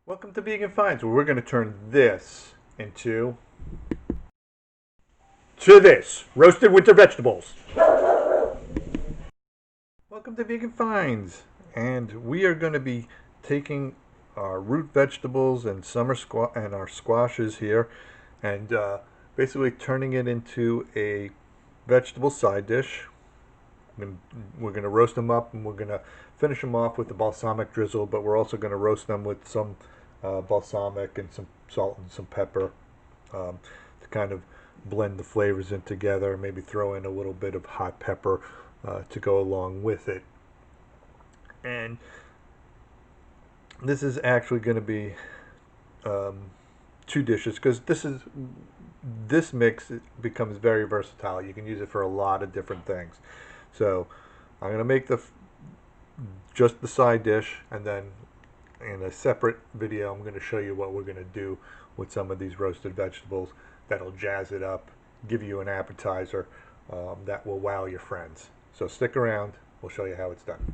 Welcome to Vegan Finds, where we're going to turn this into this roasted winter vegetables. Welcome to Vegan Finds, and we are going to be taking our root vegetables and our squashes here, and basically turning it into a vegetable side dish. We're going to roast them up, and we're going to finish them off with the balsamic drizzle, but we're also going to roast them with some balsamic and some salt and some pepper to kind of blend the flavors in together. Maybe throw in a little bit of hot pepper to go along with it. And this is actually going to be two dishes, because this mix becomes very versatile. You can use it for a lot of different things. So I'm going to make just the side dish, and then in a separate video I'm going to show you what we're going to do with some of these roasted vegetables that'll jazz it up, give you an appetizer that will wow your friends. So stick around, we'll show you how it's done.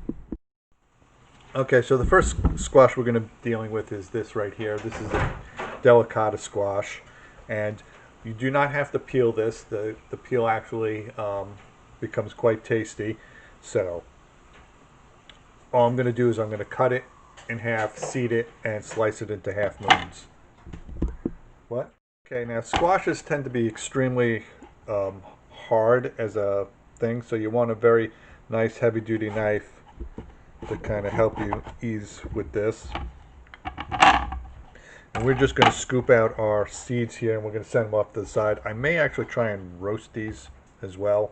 Okay, so the first squash we're going to be dealing with is this right here. This is a Delicata squash, and you do not have to peel this. The peel actually becomes quite tasty. So all I'm going to do is I'm going to cut it in half, seed it, and slice it into half moons. What? Okay, now squashes tend to be extremely hard as a thing, so you want a very nice heavy-duty knife to kind of help you ease with this. And we're just going to scoop out our seeds here, and we're going to send them off to the side. I may actually try and roast these as well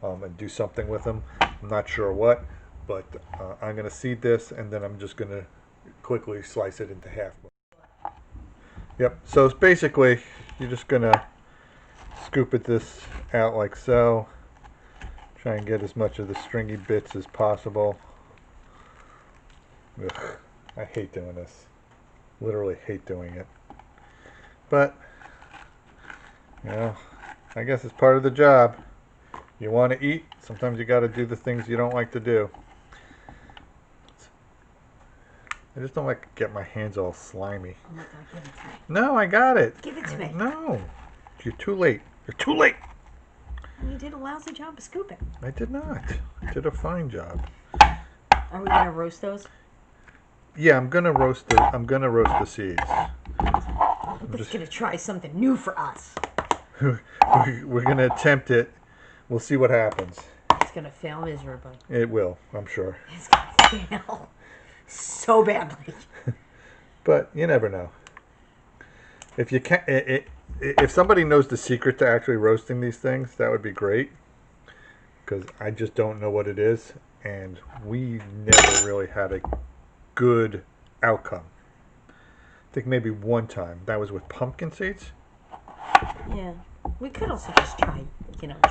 and do something with them. I'm not sure what. But I'm going to seed this, and then I'm just going to quickly slice it into half. Yep, so it's basically, you're just going to scoop this out like so. Try and get as much of the stringy bits as possible. Ugh, I hate doing this. Literally hate doing it. But, you know, I guess it's part of the job. You want to eat, sometimes you got to do the things you don't like to do. I just don't like to get my hands all slimy. Oh my God, give it to me. No, I got it. Give it to me. No. You're too late. You're too late. You did a lousy job of scooping. I did not. I did a fine job. Are we gonna roast those? Yeah, I'm gonna roast the seeds. I'm just gonna try something new for us. We're gonna attempt it. We'll see what happens. It's gonna fail miserably. It will, I'm sure. It's gonna fail so badly. But you never know. If you can, if somebody knows the secret to actually roasting these things, that would be great. Because I just don't know what it is, and we never really had a good outcome. I think maybe one time. That was with pumpkin seeds. Yeah, we could also just try,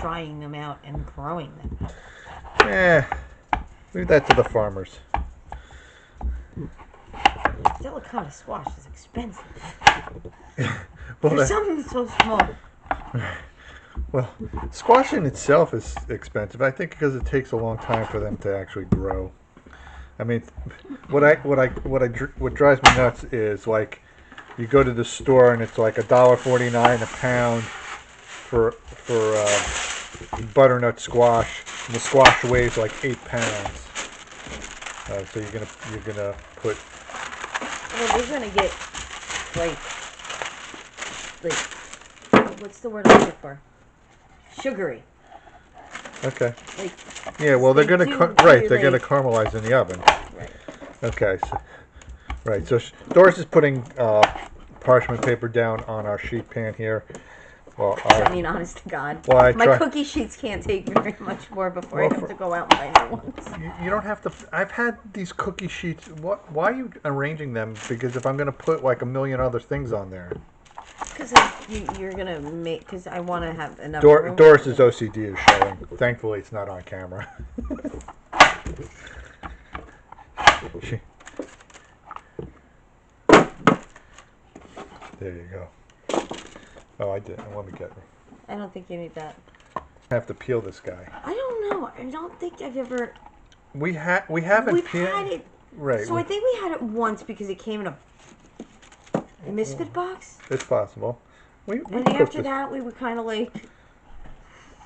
drying them out and growing them. Leave that to the farmers. Delicata squash is expensive. Well, For something so small. Well, squash in itself is expensive. I think because it takes a long time for them to actually grow. I mean, what drives me nuts is, like, you go to the store and it's like $1.49 a pound for butternut squash, and the squash weighs like 8 pounds. So you're gonna put. Well, we're gonna get like what's the word I'm looking for? Sugary. Okay. Like. Yeah. Well, they're gonna they're gonna caramelize in the oven. Right. Okay. So, right. So Doris is putting parchment paper down on our sheet pan here. Well, I mean, honest to God, well, my cookie sheets can't take very much more before I have to go out and buy new ones. You don't have to. I've had these cookie sheets. Why are you arranging them? Because if I'm going to put like a million other things on there. Because you're going to make. Because I want to have enough room. Doris's OCD is showing. Thankfully, it's not on camera. There you go. Oh, I did. Let me get her. I don't think you need that. I have to peel this guy. I don't know. I don't think I've ever. We haven't We've peeled. had it. Right. So I think we had it once because it came in a The Misfit box? It's possible. We And cooked after this. that, we were kind of like,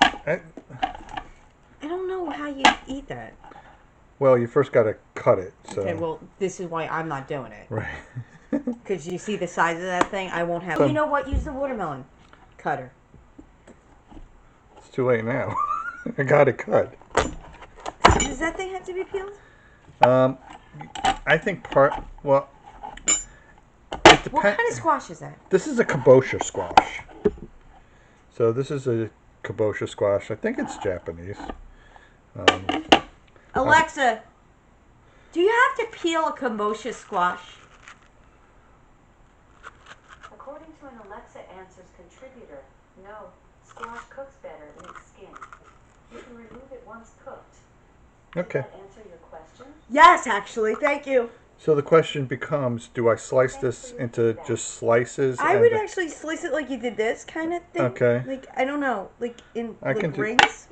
I, I don't know how you eat that. well, you first got to cut it. So. Okay, well, this is why I'm not doing it. Right. Because you see the size of that thing? I won't have it. You know what? Use the watermelon cutter. It's too late now. I got it cut. Does that thing have to be peeled? I think well, it depends. What kind of squash is that? This is a Kabocha squash. So this is a Kabocha squash. I think it's Japanese. Alexa, do you have to peel a Kabocha squash? According to an Alexa Answers contributor, no, squash cooks better in its skin. You can remove it once cooked. Okay. Does that answer your question? Yes, actually. Thank you. So the question becomes, do I slice this into just slices? I would actually slice it like you did this kind of thing. Okay. Like, I don't know. Like in I can like do- rings?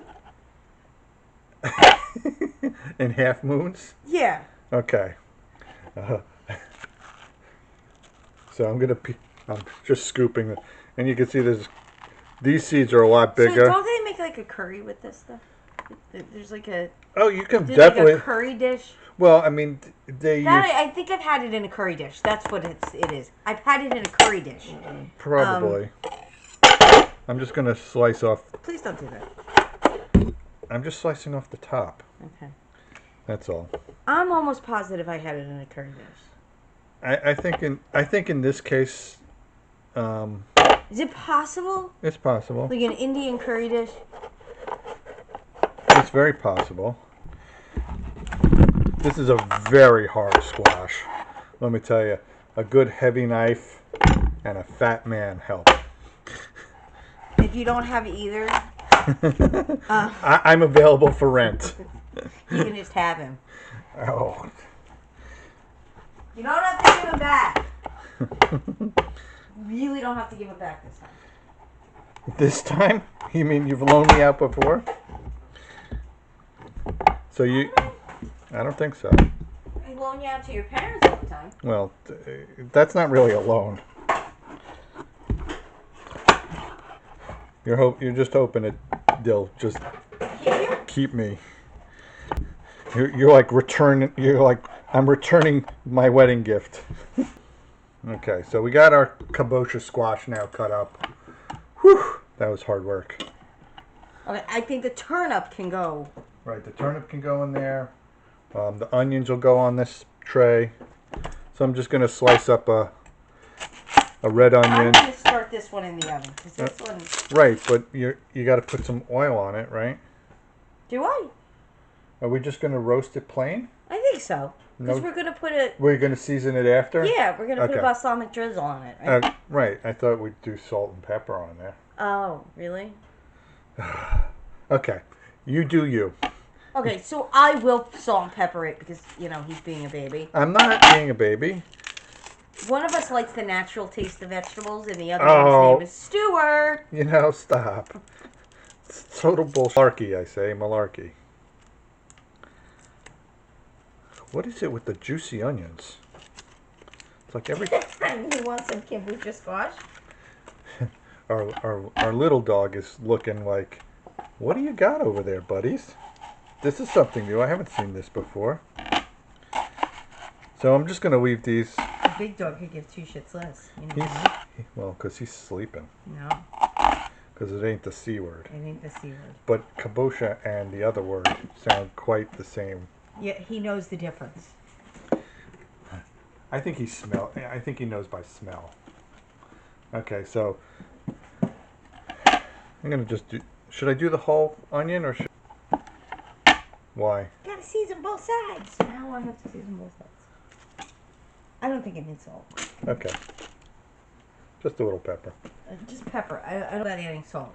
in half moons? Yeah. Okay. So I'm just scooping it, and you can see these seeds are a lot So bigger. don't they make like a curry with this stuff? There's like a Oh, you can like definitely. a curry dish. Well, I mean, they use I think I've had it in a curry dish. That's what it is. I've had it in a curry dish. probably. I'm just gonna slice off. Please don't do that. I'm just slicing off the top. Okay. That's all. I'm almost positive I had it in a curry dish. I think in this case, Is it possible? it's possible. Like an Indian curry dish? It's very possible. This is a very hard squash. Let me tell you, a good heavy knife and a fat man help. If you don't have either, I'm available for rent. you can just have him. Oh. You don't have to give him back. Really don't have to give him back this time. This time? You mean you've loaned me out before? So you... I don't think so. I loan you out to your parents all the time. Well, that's not really a loan. You're just hoping they'll just keep me. You're like I'm returning my wedding gift. Okay, so we got our Kabocha squash now cut up. Whew, that was hard work. Okay, I think the turnip can go. Right, the turnip can go in there. The onions will go on this tray. So I'm just going to slice up a red I'm onion. going to start this one in the oven. Because this one... Right, but you got to put some oil on it, right? Do I? Are we just going to roast it plain? I think so. Because No. we're going to put it... We're going to season it after? Yeah, we're going to put Okay. a balsamic drizzle on it. Right? Right, I thought we'd do salt and pepper on there. Oh, really? Okay, you do you. Okay, so I will salt and pepper it because, you know, he's being a baby. I'm not being a baby. One of us likes the natural taste of vegetables, and the other Oh. one's name is Stuart. You know, stop. It's total malarkey, I say, malarkey. What is it with the juicy onions? It's like every... You want some kombucha squash? Our little dog is looking like, what do you got over there, buddies? This is something new. I haven't seen this before. So I'm just going to leave these. The big dog could give two shits less. You know He's, that? well, because he's sleeping. No, Because it ain't the C word. it ain't the C word. But Kabocha and the other word sound quite the same. Yeah, he knows the difference. I think I think he knows by smell. Okay, so I'm going to just do... Should I do the whole onion or should... Why? Gotta season both sides. Now I have to season both sides. I don't think it needs salt. Okay. Just a little pepper. Just pepper. I don't know about adding salt.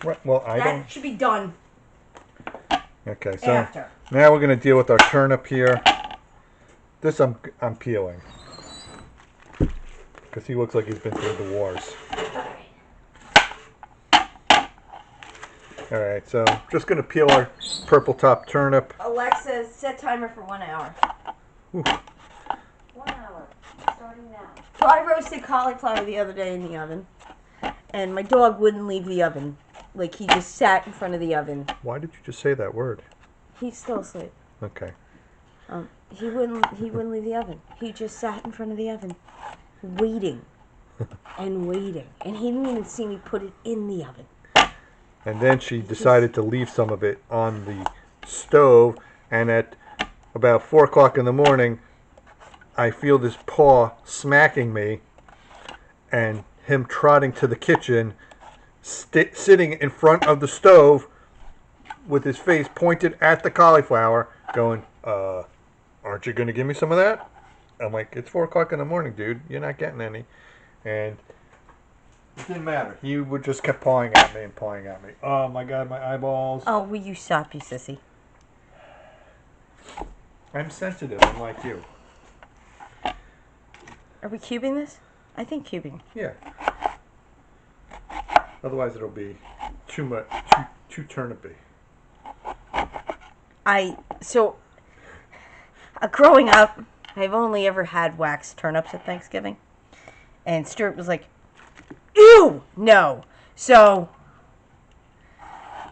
Right, well, I That don't... should be done Okay, so after. now we're going to deal with our turnip here. This I'm peeling. Because he looks like he's been through the wars. Alright, so just going to peel our purple top turnip. Alexa, set timer for 1 hour. Ooh, 1 hour, starting Starting now. So I roasted cauliflower the other day in the oven, and my dog wouldn't leave the oven. Like, he just sat in front of the oven. Why did you just say that word? He's still asleep. Okay. He wouldn't leave the oven. He just sat in front of the oven, waiting and waiting, and he didn't even see me put it in the oven. And then she decided to leave some of it on the stove, and at about 4 o'clock in the morning, I feel this paw smacking me, and him trotting to the kitchen, sitting in front of the stove with his face pointed at the cauliflower, going, aren't you going to give me some of that? I'm like, it's 4 o'clock in the morning, dude. You're not getting any. And it didn't matter. He would just kept pawing at me and pawing at me. Oh, my God, my eyeballs. Oh, will you stop, you sissy? I'm sensitive, unlike you. Are we cubing this? I think cubing. Yeah. Otherwise, it'll be too much, too turnipy. Growing up, I've only ever had waxed turnips at Thanksgiving. And Stuart was like, ew, no. So,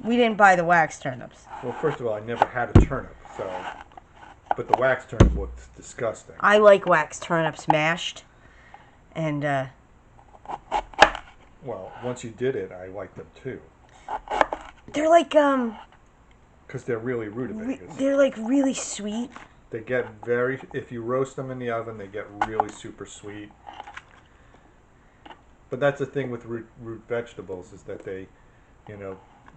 we didn't buy the waxed turnips. Well, first of all, I never had a turnip, so... But the waxed turnip looks disgusting. I like waxed turnips mashed. And, Well, once you did it, I liked them too. they're like, Because they're really rutabagas. they're like really sweet. They get if you roast them in the oven, they get really super sweet. But that's the thing with root vegetables, is that they,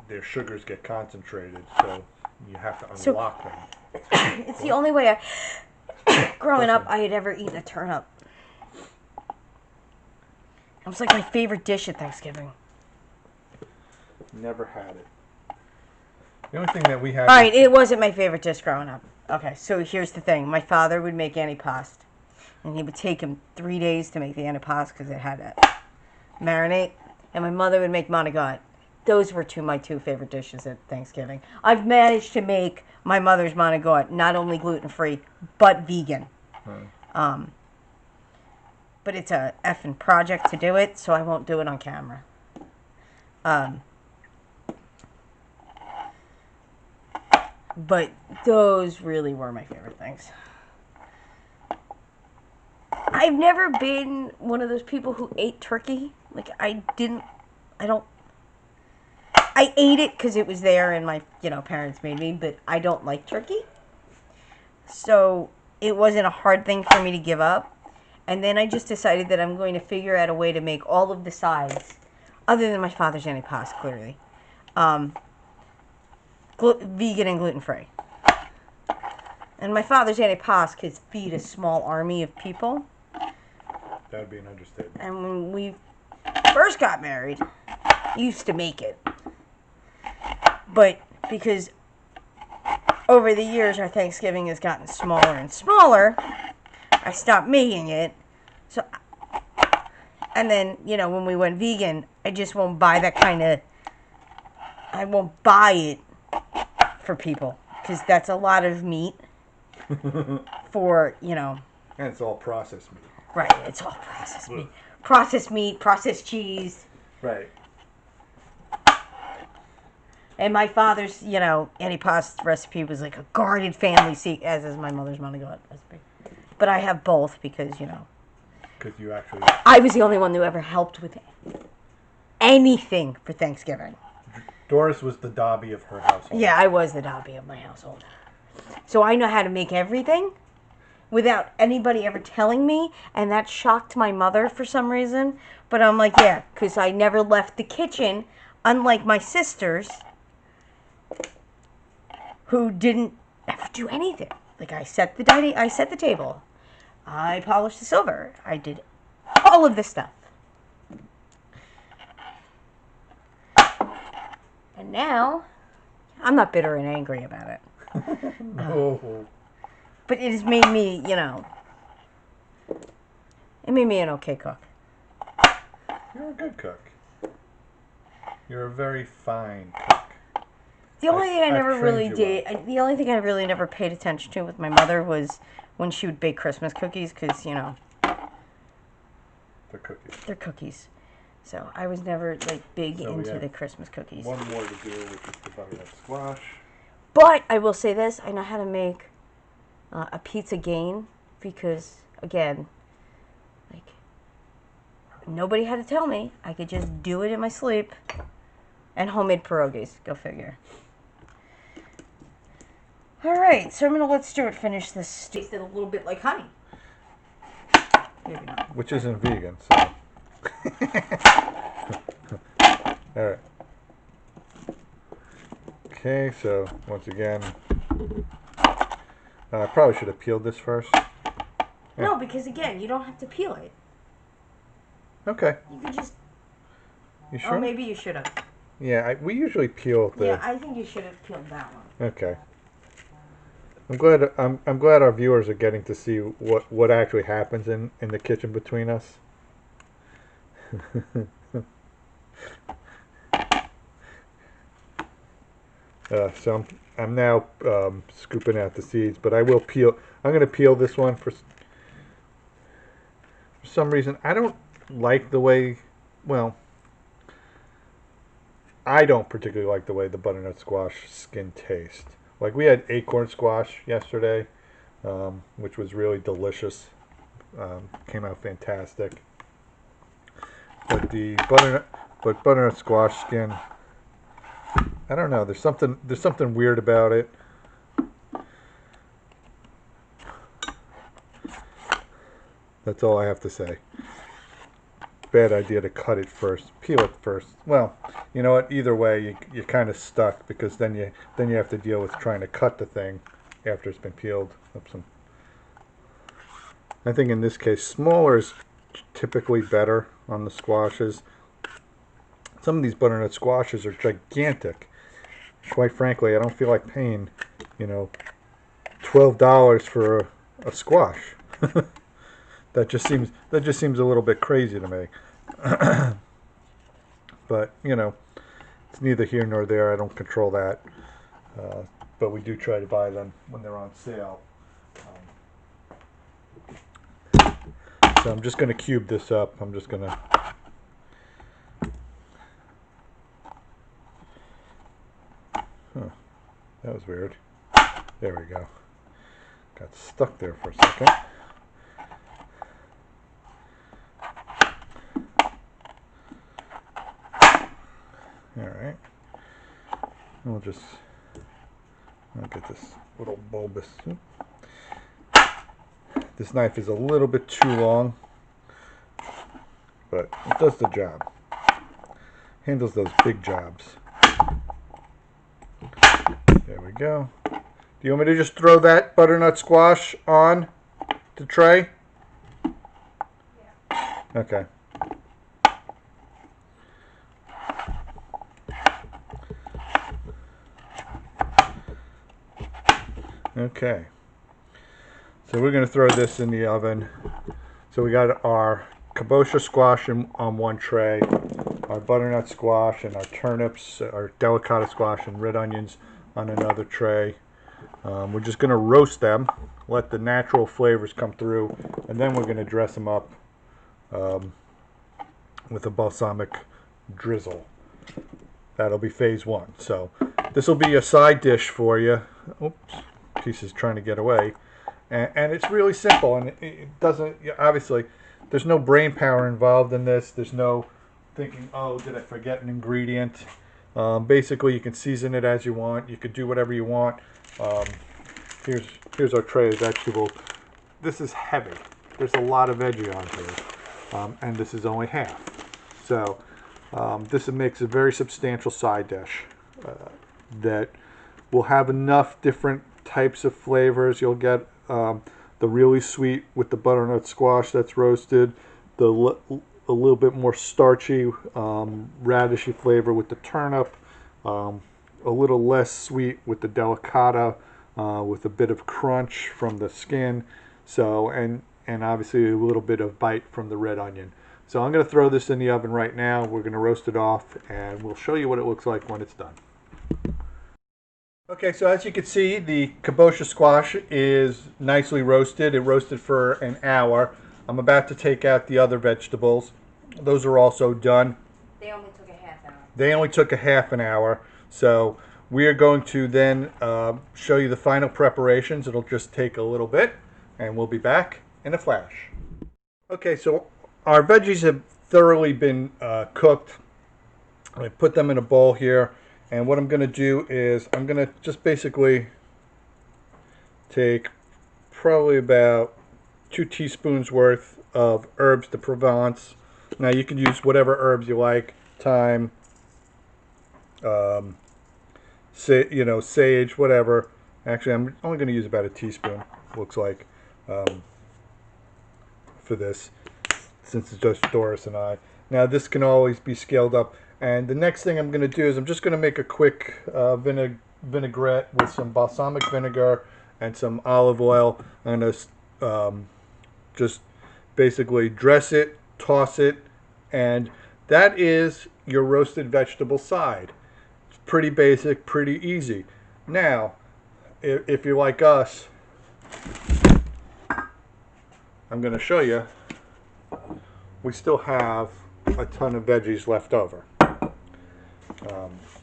their sugars get concentrated, so you have to unlock them. It's the only way growing up, I had ever eaten a turnip. It was like my favorite dish at Thanksgiving. Never had it. The only thing that we had... Alright, it wasn't my favorite dish growing up. Okay, so here's the thing. My father would make antipasto. And he would take him 3 days to make the antipasto because it had to marinate. And my mother would make manigot. Those were my two favorite dishes at Thanksgiving. I've managed to make my mother's manigot not only gluten-free, but vegan. But it's a effing project to do it, so I won't do it on camera. But those really were my favorite things. I've never been one of those people who ate turkey. Like, I ate it because it was there and my, parents made me, but I don't like turkey. So it wasn't a hard thing for me to give up. And then I just decided that I'm going to figure out a way to make all of the sides, other than my father's antipasto, clearly, vegan and gluten-free. And my father's antipasto could feed a small army of people. That would be an understatement. And when we first got married, I used to make it. But because over the years our Thanksgiving has gotten smaller and smaller, I stopped making it. So, and then, when we went vegan, I just won't buy that I won't buy it for people. Because that's a lot of meat for, And it's all processed meat. Right, it's all processed meat. Processed meat, processed cheese. Right. And my father's, antipasto recipe was like a guarded family secret, as is my mother's manigot recipe. But I have both because, Because you actually... I was the only one who ever helped with anything for Thanksgiving. Doris was the Dobby of her household. Yeah, I was the Dobby of my household. So I know how to make everything without anybody ever telling me, and that shocked my mother for some reason. But I'm like, yeah, because I never left the kitchen, unlike my sisters, who didn't ever do anything. Like, I set the table, I polished the silver, I did all of this stuff. And now, I'm not bitter and angry about it. No. But it has made me, it made me an okay cook. You're a good cook. You're a very fine cook. The only thing I never really trained you did, the only thing I really never paid attention to with my mother was when she would bake Christmas cookies, because, cookies. They're cookies. So I was never like big So into the Christmas cookies. One more to do, which is the butternut squash. But I will say this, I know how to make a pizza gain because, again, like, nobody had to tell me. I could just do it in my sleep. And homemade pierogies, go figure. All right, so I'm going to let Stuart finish this. Tasted a little bit like honey. Maybe not. Which isn't vegan, so. All right. Okay, so once again, I probably should have peeled this first. No, because again, you don't have to peel it. Okay. You could just. You sure? Or maybe you should have. Yeah, we usually peel the. Yeah, I think you should have peeled that one. Okay. I'm glad our viewers are getting to see what actually happens in the kitchen between us. So I'm now scooping out the seeds, but I will peel. I'm going to peel this one for some reason. I don't like the way. Well, I don't particularly like the way the butternut squash skin tastes. Like we had acorn squash yesterday, which was really delicious. Came out fantastic. But the butternut squash skin, I don't know. There's something weird about it. That's all I have to say. Bad idea to cut it first, peel it first. Well, you know what? Either way, you're kind of stuck because then you have to deal with trying to cut the thing after it's been peeled. I think in this case, smaller is typically better on the squashes. Some of these butternut squashes are gigantic. Quite frankly, I don't feel like paying, $12 for a squash. That just seems a little bit crazy to me. But it's neither here nor there. I don't control that. But we do try to buy them when they're on sale. So I'm just going to cube this up. I'm just going to. That was weird. There we go. Got stuck there for a second. Alright. I'll get this little bulbous. This knife is a little bit too long, but it does the job. Handles those big jobs. There we go. Do you want me to just throw that butternut squash on the tray? Yeah. Okay. Okay. So we're going to throw this in the oven. So we got our Kabocha squash on one tray, our butternut squash and our turnips, our Delicata squash and red onions on another tray. We're just going to roast them, let the natural flavors come through, and then we're going to dress them up with a balsamic drizzle. That'll be phase one. So this will be a side dish for you. Oops, piece is trying to get away. And it's really simple, and it doesn't, obviously, there's no brain power involved in this. There's no thinking, oh, did I forget an ingredient? Basically, you can season it as you want. You could do whatever you want. Here's our tray of vegetables. This is heavy. There's a lot of veggie on here, and this is only half. So this makes a very substantial side dish that will have enough different types of flavors. You'll get the really sweet with the butternut squash that's roasted, a little bit more starchy, radishy flavor with the turnip, a little less sweet with the delicata, with a bit of crunch from the skin, so and obviously a little bit of bite from the red onion. So I'm going to throw this in the oven right now. We're going to roast it off, and we'll show you what it looks like when it's done. Okay, so as you can see, the Kabocha squash is nicely roasted. It roasted for an hour. I'm about to take out the other vegetables. Those are also done. They only took a half hour. They only took a half an hour. So we are going to then show you the final preparations. It'll just take a little bit, and we'll be back in a flash. Okay, so our veggies have thoroughly been cooked. I put them in a bowl here, and what I'm going to do is I'm going to just basically take probably about 2 teaspoons worth of herbs de Provence. Now you can use whatever herbs you like, thyme, sage, whatever. Actually, I'm only going to use about a teaspoon, looks like, for this, since it's just Doris and I. Now this can always be scaled up. And the next thing I'm going to do is I'm just going to make a quick vinaigrette with some balsamic vinegar and some olive oil. I'm going to just basically dress it, toss it, and that is your roasted vegetable side. It's pretty basic, pretty easy. Now, if you're like us, I'm going to show you, we still have a ton of veggies left over.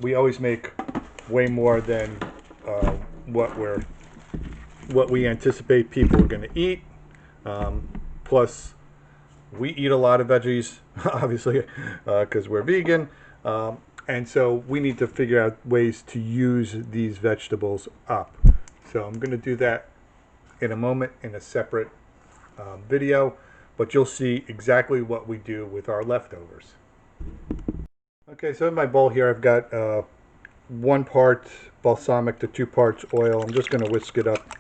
We always make way more than what we anticipate people are going to eat. Plus, we eat a lot of veggies, obviously, because we're vegan. And so we need to figure out ways to use these vegetables up. So I'm going to do that in a moment in a separate video, but you'll see exactly what we do with our leftovers. Okay, so in my bowl here I've got 1 part balsamic to 2 parts oil. I'm just going to whisk it up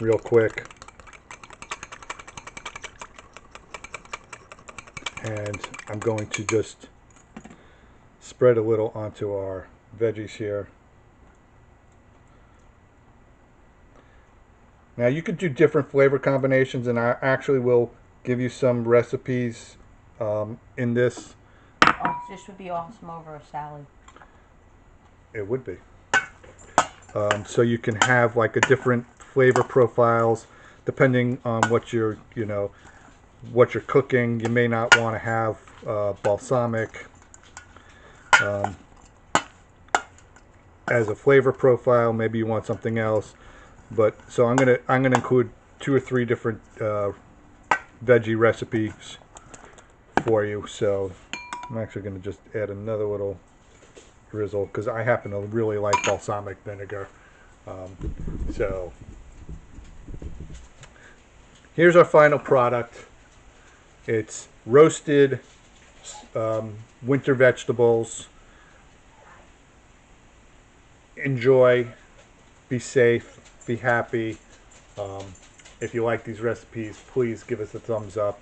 real quick. And I'm going to just spread a little onto our veggies here. Now you could do different flavor combinations, and I actually will give you some recipes in this. Oh, this would be awesome over a salad. It would be. So you can have like a different flavor profiles depending on what you're, what you're cooking. You may not want to have balsamic as a flavor profile. Maybe you want something else. But so I'm gonna include 2 or 3 different veggie recipes for you. So I'm actually gonna just add another little drizzle because I happen to really like balsamic vinegar. So here's our final product. It's roasted winter vegetables. Enjoy, be safe, be happy. If you like these recipes, please give us a thumbs up.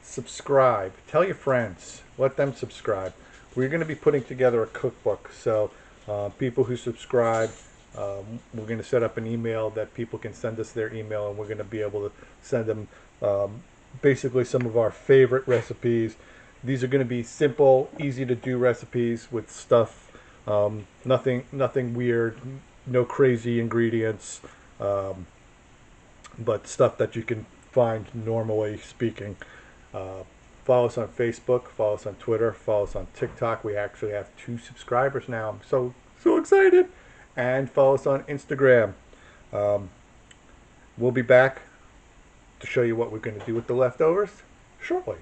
Subscribe. Tell your friends. Let them subscribe. We're going to be putting together a cookbook. So people who subscribe, we're going to set up an email that people can send us their email, and we're going to be able to send them basically some of our favorite recipes. These are going to be simple, easy to do recipes with stuff, nothing weird, no crazy ingredients, but stuff that you can find normally speaking. Follow us on Facebook, follow us on Twitter, follow us on TikTok. We actually have 2 subscribers now. I'm so excited. And follow us on Instagram. We'll be back to show you what we're going to do with the leftovers shortly.